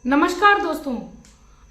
नमस्कार दोस्तों,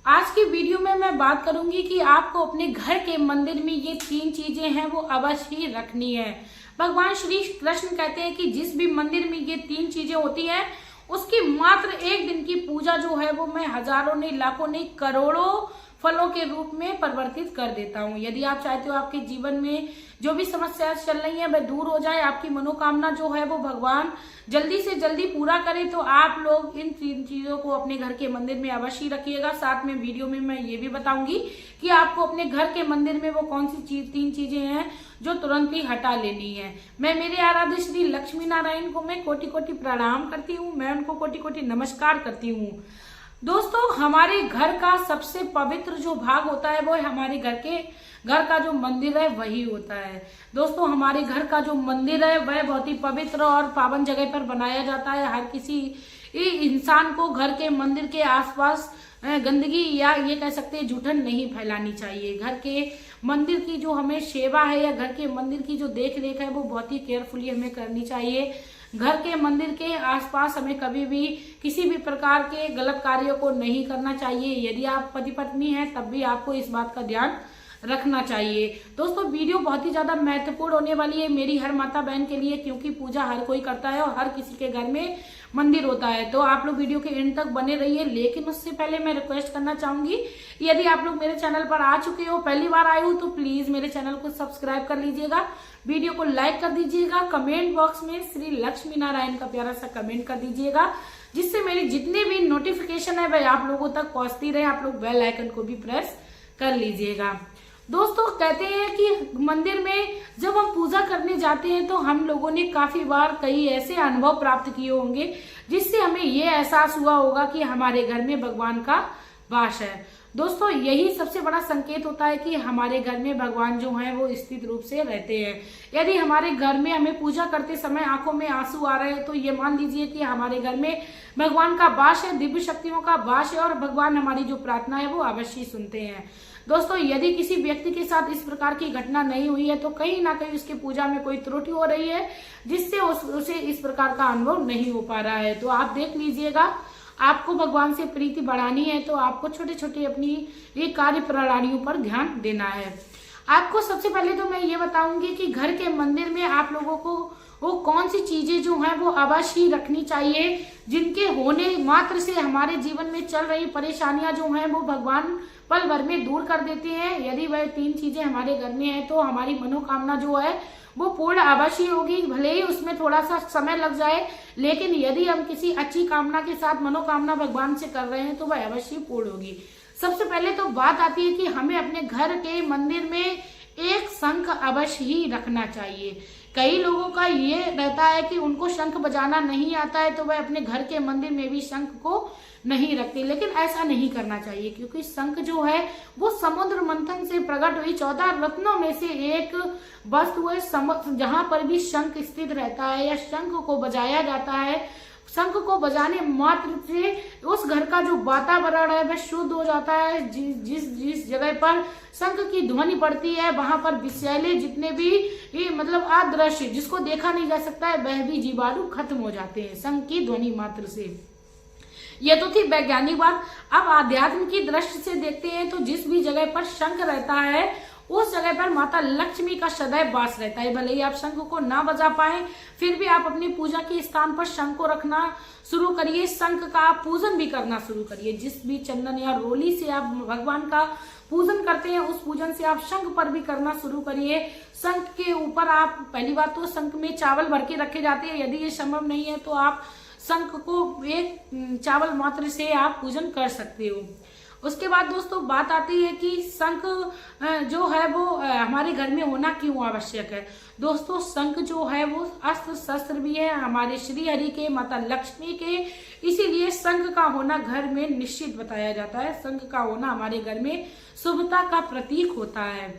आज की वीडियो में मैं बात करूंगी कि आपको अपने घर के मंदिर में ये 3 चीजें हैं वो अवश्य ही रखनी है। भगवान श्री कृष्ण कहते हैं कि जिस भी मंदिर में ये 3 चीजें होती हैं उसकी मात्र एक दिन की पूजा जो है वो मैं हजारों नहीं, लाखों नहीं, करोड़ों फलों के रूप में परिवर्तित कर देता हूँ। यदि आप चाहते हो आपके जीवन में जो भी समस्याएं चल रही हैं वह दूर हो जाए, आपकी मनोकामना जो है वो भगवान जल्दी से जल्दी पूरा करे, तो आप लोग इन 3 चीजों को अपने घर के मंदिर में अवश्य रखिएगा। साथ में वीडियो में मैं ये भी बताऊंगी कि आपको अपने घर के मंदिर में वो कौन सी 3 चीजें हैं जो तुरंत ही हटा लेनी है। मैं मेरे आराध्य श्री लक्ष्मी नारायण को मैं कोटि कोटि प्रणाम करती हूँ, मैं उनको कोटि कोटि नमस्कार करती हूँ। दोस्तों, हमारे घर का सबसे पवित्र जो भाग होता है वो हमारे घर का जो मंदिर है वही होता है। दोस्तों, हमारे घर का जो मंदिर है वह बहुत ही पवित्र और पावन जगह पर बनाया जाता है। हर किसी इंसान को घर के मंदिर के आसपास गंदगी या ये कह सकते हैं जूठन नहीं फैलानी चाहिए। घर के मंदिर की जो हमें सेवा है या घर के मंदिर की जो देख रेख है वो बहुत ही केयरफुली हमें करनी चाहिए। घर के मंदिर के आसपास हमें कभी भी किसी भी प्रकार के गलत कार्यों को नहीं करना चाहिए। यदि आप पति पत्नी हैं तब भी आपको इस बात का ध्यान रखना चाहिए। दोस्तों, वीडियो बहुत ही ज्यादा महत्वपूर्ण होने वाली है मेरी हर माता बहन के लिए, क्योंकि पूजा हर कोई करता है और हर किसी के घर में मंदिर होता है। तो आप लोग वीडियो के एंड तक बने रहिए। लेकिन उससे पहले मैं रिक्वेस्ट करना चाहूंगी, यदि आप लोग मेरे चैनल पर आ चुके हो, पहली बार आए हो, तो प्लीज मेरे चैनल को सब्सक्राइब कर लीजिएगा, वीडियो को लाइक कर दीजिएगा, कमेंट बॉक्स में श्री लक्ष्मी नारायण का प्यारा सा कमेंट कर दीजिएगा, जिससे मेरी जितनी भी नोटिफिकेशन है वह आप लोगों तक पहुंचती रहे। आप लोग बेल आइकन को भी प्रेस कर लीजिएगा। दोस्तों, कहते हैं कि मंदिर में जब हम पूजा करने जाते हैं तो हम लोगों ने काफी बार कई ऐसे अनुभव प्राप्त किए होंगे जिससे हमें ये एहसास हुआ होगा कि हमारे घर में भगवान का वास है। दोस्तों, यही सबसे बड़ा संकेत होता है कि हमारे घर में भगवान जो है वो स्थित रूप से रहते हैं। यदि हमारे घर में हमें पूजा करते समय आंखों में आंसू आ रहे हैं तो ये मान लीजिए कि हमारे घर में भगवान का वास है, दिव्य शक्तियों का वास है और भगवान हमारी जो प्रार्थना है वो अवश्य सुनते हैं। दोस्तों, यदि किसी व्यक्ति के साथ इस प्रकार की घटना नहीं हुई है तो कहीं ना कहीं उसकी पूजा में कोई त्रुटि हो रही है, जिससे उसे इस प्रकार का अनुभव नहीं हो पा रहा है। तो आप देख लीजिएगा, आपको भगवान से प्रीति बढ़ानी है तो आपको छोटे छोटे अपनी ये कार्य प्रणालियों पर ध्यान देना है। आपको सबसे पहले तो मैं ये बताऊंगी कि घर के मंदिर में आप लोगों को वो कौन सी चीजें जो हैं वो अवश्य ही रखनी चाहिए, जिनके होने मात्र से हमारे जीवन में चल रही परेशानियां जो हैं वो भगवान पल भर में दूर कर देते हैं। यदि वह 3 चीजें हमारे घर में है तो हमारी मनोकामना जो है वो पूर्ण अवश्य होगी, भले ही उसमें थोड़ा सा समय लग जाए, लेकिन यदि हम किसी अच्छी कामना के साथ मनोकामना भगवान से कर रहे हैं तो वह अवश्य पूर्ण होगी। सबसे पहले तो बात आती है कि हमें अपने घर के मंदिर में एक शंख अवश्य ही रखना चाहिए। कई लोगों का ये रहता है कि उनको शंख बजाना नहीं आता है तो वह अपने घर के मंदिर में भी शंख को नहीं रखते, लेकिन ऐसा नहीं करना चाहिए, क्योंकि शंख जो है वो समुद्र मंथन से प्रकट हुई 14 रत्नों में से एक वस्तु है। जहां पर भी शंख स्थित रहता है या शंख को बजाया जाता है, शंख को बजाने मात्र से उस घर का जो वातावरण है वह शुद्ध हो जाता है। जिस जगह पर शंख की ध्वनि पड़ती है वहां पर विषैले जितने भी मतलब अदृश्य जिसको देखा नहीं जा सकता है वह भी जीवाणु खत्म हो जाते हैं शंख की ध्वनि मात्र से। ये तो थी वैज्ञानिक बात। अब आध्यात्म की दृष्टि से देखते हैं तो जिस भी जगह पर शंख रहता है उस जगह पर माता लक्ष्मी का सदैव वास रहता है। भले ही आप शंख को ना बजा पाए फिर भी आप अपनी पूजा के स्थान पर शंख को रखना शुरू करिए, शंख का आप पूजन भी करना शुरू करिए। जिस भी चंदन या रोली से आप भगवान का पूजन करते हैं उस पूजन से आप शंख पर भी करना शुरू करिए। शंख के ऊपर आप पहली बात तो शंख में चावल भर के रखे जाते हैं, यदि ये संभव नहीं है तो आप शंख को एक चावल मात्र से आप पूजन कर सकते हो। उसके बाद दोस्तों बात आती है कि शंख जो है वो हमारे घर में होना क्यों आवश्यक है। दोस्तों, शंख जो है वो अस्त्र शस्त्र भी है हमारे श्री हरि के, माता लक्ष्मी के, इसीलिए शंख का होना घर में निश्चित बताया जाता है। शंख का होना हमारे घर में शुभता का प्रतीक होता है।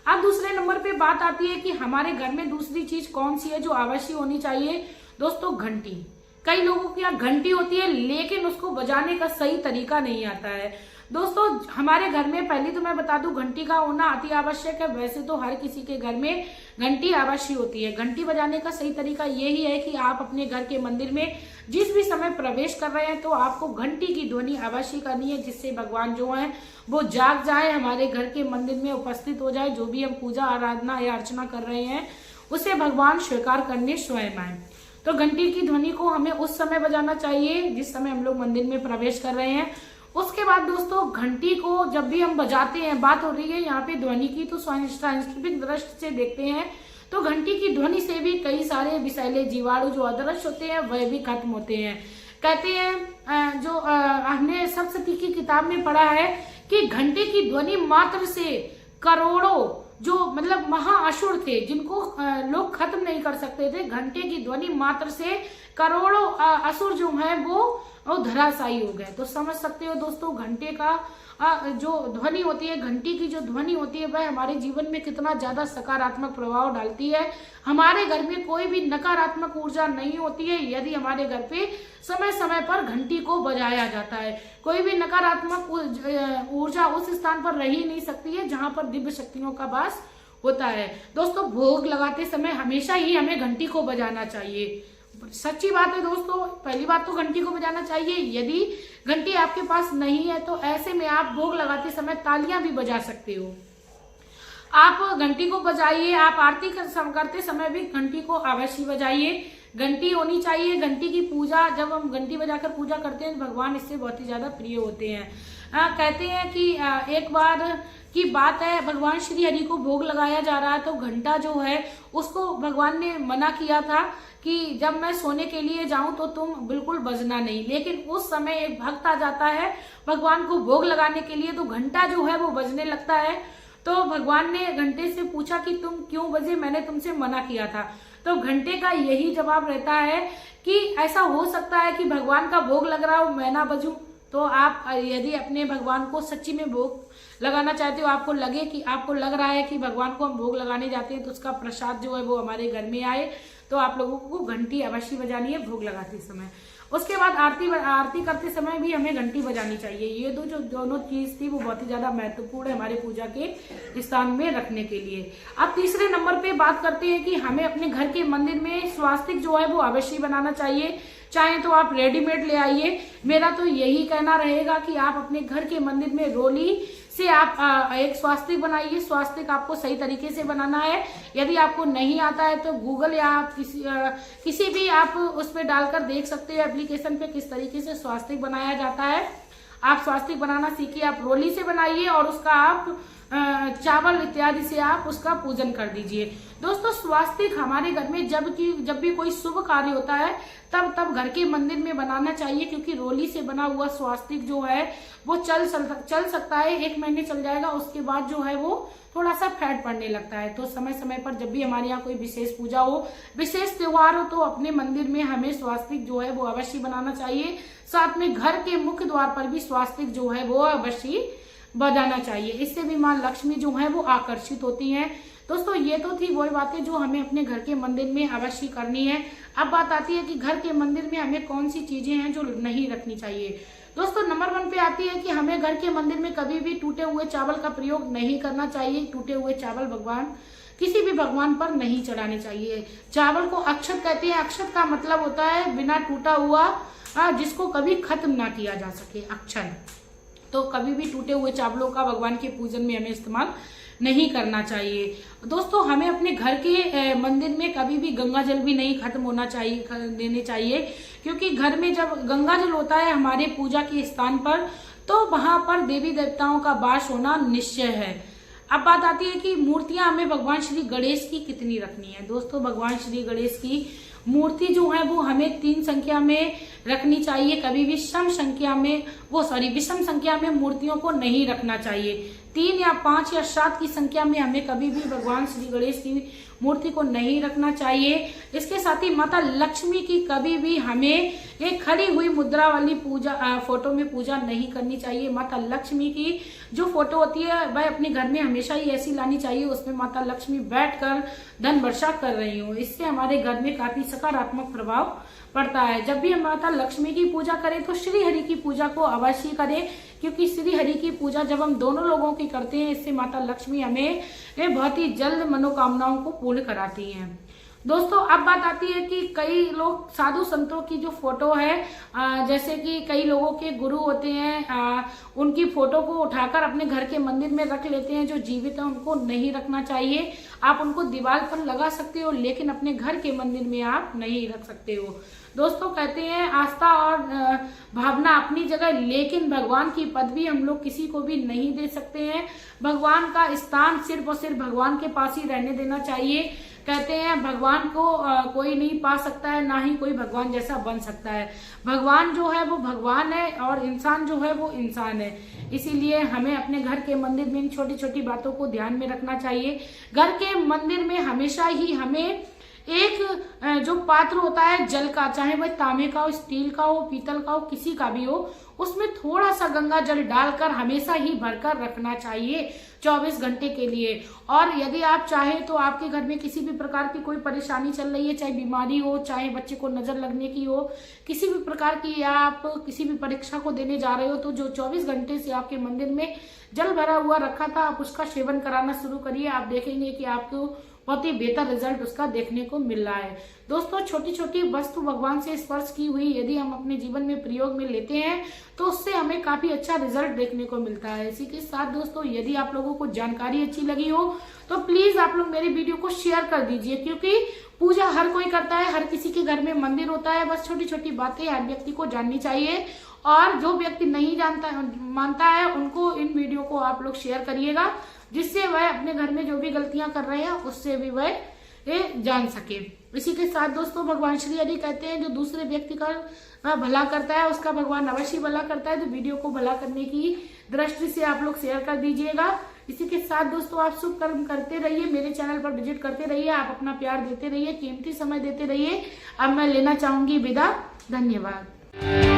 अब दूसरे नंबर पे बात आती है कि हमारे घर में दूसरी चीज कौन सी है जो अवश्य होनी चाहिए। दोस्तों, घंटी। कई लोगों की यहाँ घंटी होती है लेकिन उसको बजाने का सही तरीका नहीं आता है। दोस्तों हमारे घर में पहले तो मैं बता दूं, घंटी का होना अति आवश्यक है। वैसे तो हर किसी के घर में घंटी आवश्यक होती है। घंटी बजाने का सही तरीका यही है कि आप अपने घर के मंदिर में जिस भी समय प्रवेश कर रहे हैं तो आपको घंटी की ध्वनि अवश्य करनी है, जिससे भगवान जो है वो जाग जाए, हमारे घर के मंदिर में उपस्थित हो जाए। जो भी हम पूजा आराधना या अर्चना कर रहे हैं उसे भगवान स्वीकार करने स्वयं आए। तो घंटी की ध्वनि को हमें उस समय बजाना चाहिए जिस समय हम लोग मंदिर में प्रवेश कर रहे हैं। उसके बाद दोस्तों घंटी को जब भी हम बजाते हैं, बात हो रही है यहाँ पे ध्वनि की, तो साइंटिफिक दृष्टि से देखते हैं तो घंटी की ध्वनि से भी कई सारे विषैले जीवाणु जो अदृश्य होते हैं वह भी खत्म होते हैं। कहते हैं जो हमने सप्तशती की किताब में पढ़ा है कि घंटी की ध्वनि मात्र से करोड़ों जो मतलब महाअसुर थे जिनको लोग खत्म नहीं कर सकते थे, घंटे की ध्वनि मात्र से करोड़ों असुर जो हैं वो धराशायी हो गए। तो समझ सकते हो दोस्तों घंटे का जो ध्वनि होती है, घंटी की जो ध्वनि होती है वह हमारे जीवन में कितना ज्यादा सकारात्मक प्रभाव डालती है। हमारे घर में कोई भी नकारात्मक ऊर्जा नहीं होती है यदि हमारे घर पे समय समय पर घंटी को बजाया जाता है। कोई भी नकारात्मक ऊर्जा उस स्थान पर रह ही नहीं सकती है जहां पर दिव्य शक्तियों का वास होता है। दोस्तों भोग लगाते समय हमेशा ही हमें घंटी को बजाना चाहिए। सच्ची बात है दोस्तों, पहली बात तो घंटी को बजाना चाहिए। यदि घंटी आपके पास नहीं है तो ऐसे में आप भोग लगाते समय तालियां भी बजा सकते हो। आप घंटी को बजाइए, आप आरती करते समय भी घंटी को अवश्य बजाइए। घंटी होनी चाहिए। घंटी की पूजा, जब हम घंटी बजाकर पूजा करते हैं भगवान इससे बहुत ही ज्यादा प्रिय होते हैं। कहते हैं कि एक बार की बात है, भगवान श्री हरि को भोग लगाया जा रहा है तो घंटा जो है उसको भगवान ने मना किया था कि जब मैं सोने के लिए जाऊं तो तुम बिल्कुल बजना नहीं। लेकिन उस समय एक भक्त आ जाता है भगवान को भोग लगाने के लिए, तो घंटा जो है वो बजने लगता है। तो भगवान ने घंटे से पूछा कि तुम क्यों बजे, मैंने तुमसे मना किया था। तो घंटे का यही जवाब रहता है कि ऐसा हो सकता है कि भगवान का भोग लग रहा हो मैं ना बजूं। तो आप यदि अपने भगवान को सच्ची में भोग लगाना चाहते हो, आपको लगे कि आपको लग रहा है कि भगवान को हम भोग लगाने जाते हैं तो उसका प्रसाद जो है वो हमारे घर में आए, तो आप लोगों को घंटी अवश्य बजानी है भोग लगाते समय। उसके बाद आरती करते समय भी हमें घंटी बजानी चाहिए। ये जो दोनों चीज थी वो बहुत ही ज्यादा महत्वपूर्ण है हमारे पूजा के स्थान में रखने के लिए। अब तीसरे नंबर पे बात करते हैं कि हमें अपने घर के मंदिर में स्वास्तिक जो है वो अवश्य बनाना चाहिए। चाहे तो आप रेडीमेड ले आइए। मेरा तो यही कहना रहेगा कि आप अपने घर के मंदिर में रोली से आप एक स्वास्तिक बनाइए। स्वास्तिक आपको सही तरीके से बनाना है। यदि आपको नहीं आता है तो गूगल या आप किसी भी आप उस पर डालकर देख सकते हो एप्लीकेशन पे किस तरीके से स्वास्तिक बनाया जाता है। आप स्वास्तिक बनाना सीखिए। आप रोली से बनाइए और उसका आप चावल इत्यादि से आप उसका पूजन कर दीजिए। दोस्तों स्वास्तिक हमारे घर में जब भी कोई शुभ कार्य होता है तब घर के मंदिर में बनाना चाहिए, क्योंकि रोली से बना हुआ स्वास्तिक जो है वो चल सकता है, 1 महीने चल जाएगा। उसके बाद जो है वो थोड़ा सा फैट पड़ने लगता है। तो समय समय पर जब भी हमारे यहाँ कोई विशेष पूजा हो, विशेष त्योहार हो, तो अपने मंदिर में हमें स्वास्तिक जो है वो अवश्य बनाना चाहिए। साथ में घर के मुख्य द्वार पर भी स्वास्तिक जो है वो अवश्य बजाना चाहिए। इससे भी मां लक्ष्मी जो है वो आकर्षित होती हैं। दोस्तों ये तो थी वही बातें जो हमें अपने घर के मंदिर में अवश्य करनी है। अब बात आती है कि घर के मंदिर में हमें कौन सी चीजें हैं जो नहीं रखनी चाहिए। दोस्तों नंबर 1 पे आती है कि हमें घर के मंदिर में कभी भी टूटे हुए चावल का प्रयोग नहीं करना चाहिए। टूटे हुए चावल किसी भी भगवान पर नहीं चढ़ाने चाहिए। चावल को अक्षत कहते हैं। अक्षत का मतलब होता है बिना टूटा हुआ, जिसको कभी खत्म ना किया जा सके, अक्षत। तो कभी भी टूटे हुए चावलों का भगवान के पूजन में हमें इस्तेमाल नहीं करना चाहिए। दोस्तों हमें अपने घर के मंदिर में कभी भी गंगा जल भी नहीं खत्म होना चाहिए, देने चाहिए, क्योंकि घर में जब गंगा जल होता है हमारे पूजा के स्थान पर तो वहां पर देवी देवताओं का वास होना निश्चय है। अब बात आती है कि मूर्तियां हमें भगवान श्री गणेश की कितनी रखनी है। दोस्तों भगवान श्री गणेश की मूर्ति जो है वो हमें 3 संख्या में रखनी चाहिए। कभी भी विषम संख्या में मूर्तियों को नहीं रखना चाहिए। 3 या 5 या 7 की संख्या में हमें कभी भी भगवान श्री गणेश की मूर्ति को नहीं रखना चाहिए। इसके साथ ही माता लक्ष्मी की कभी भी हमें एक खड़ी हुई मुद्रा वाली फोटो में पूजा नहीं करनी चाहिए। माता लक्ष्मी की जो फोटो होती है वह अपने घर में हमेशा ही ऐसी लानी चाहिए, उसमें माता लक्ष्मी बैठकर धन वर्षा कर रही हो। इससे हमारे घर में काफी सकारात्मक प्रभाव पड़ता है। जब भी हम माता लक्ष्मी की पूजा करें तो श्री हरि की पूजा को अवश्य करें, क्योंकि श्री हरि की पूजा जब हम दोनों लोगों की करते हैं, इससे माता लक्ष्मी हमें बहुत ही जल्द मनोकामनाओं को पूर्ण कराती हैं। दोस्तों अब बात आती है कि कई लोग साधु संतों की जो फोटो है, जैसे कि कई लोगों के गुरु होते हैं, उनकी फोटो को उठाकर अपने घर के मंदिर में रख लेते हैं। जो जीवित है उनको नहीं रखना चाहिए। आप उनको दीवार पर लगा सकते हो, लेकिन अपने घर के मंदिर में आप नहीं रख सकते हो। दोस्तों कहते हैं आस्था और भावना अपनी जगह, लेकिन भगवान की पदवी हम लोग किसी को भी नहीं दे सकते हैं। भगवान का स्थान सिर्फ और सिर्फ भगवान के पास ही रहने देना चाहिए। कहते हैं भगवान को कोई नहीं पा सकता है, ना ही कोई भगवान जैसा बन सकता है। भगवान जो है वो भगवान है और इंसान जो है वो इंसान है। इसीलिए हमें अपने घर के मंदिर में इन छोटी छोटी बातों को ध्यान में रखना चाहिए। घर के मंदिर में हमेशा ही हमें एक जो पात्र होता है जल का, चाहे वह तांबे का हो, स्टील का हो, पीतल का हो, किसी का भी हो, उसमें थोड़ा सा गंगा जल डालकर हमेशा ही भरकर रखना चाहिए 24 घंटे के लिए। और यदि आप चाहे तो आपके घर में किसी भी प्रकार की कोई परेशानी चल रही है, चाहे बीमारी हो, चाहे बच्चे को नजर लगने की हो, किसी भी प्रकार की, या आप किसी भी परीक्षा को देने जा रहे हो, तो जो 24 घंटे से आपके मंदिर में जल भरा हुआ रखा था, आप उसका सेवन कराना शुरू करिए। आप देखेंगे कि आपको बहुत ही बेहतर रिजल्ट उसका देखने को मिल रहा है। दोस्तों छोटी छोटी वस्तु भगवान से स्पर्श की हुई यदि हम अपने जीवन में प्रयोग में लेते हैं तो उससे हमें काफी अच्छा रिजल्ट देखने को मिलता है। इसी के साथ दोस्तों यदि आप लोगों को जानकारी अच्छी लगी हो तो प्लीज आप लोग मेरी वीडियो को शेयर कर दीजिए, क्योंकि पूजा हर कोई करता है, हर किसी के घर में मंदिर होता है। बस छोटी छोटी बातें हर व्यक्ति को जाननी चाहिए, और जो व्यक्ति नहीं जानता मानता है उनको इन वीडियो को आप लोग शेयर करिएगा, जिससे वह अपने घर में जो भी गलतियां कर रहे हैं उससे भी वह जान सके। इसी के साथ दोस्तों भगवान श्री हरि कहते हैं जो दूसरे व्यक्ति का भला करता है उसका भगवान अवश्य भला करता है। तो वीडियो को भला करने की दृष्टि से आप लोग शेयर कर दीजिएगा। इसी के साथ दोस्तों आप शुभ कर्म करते रहिए, मेरे चैनल पर विजिट करते रहिए, आप अपना प्यार देते रहिए, कीमती समय देते रहिए। अब मैं लेना चाहूंगी विदा। धन्यवाद।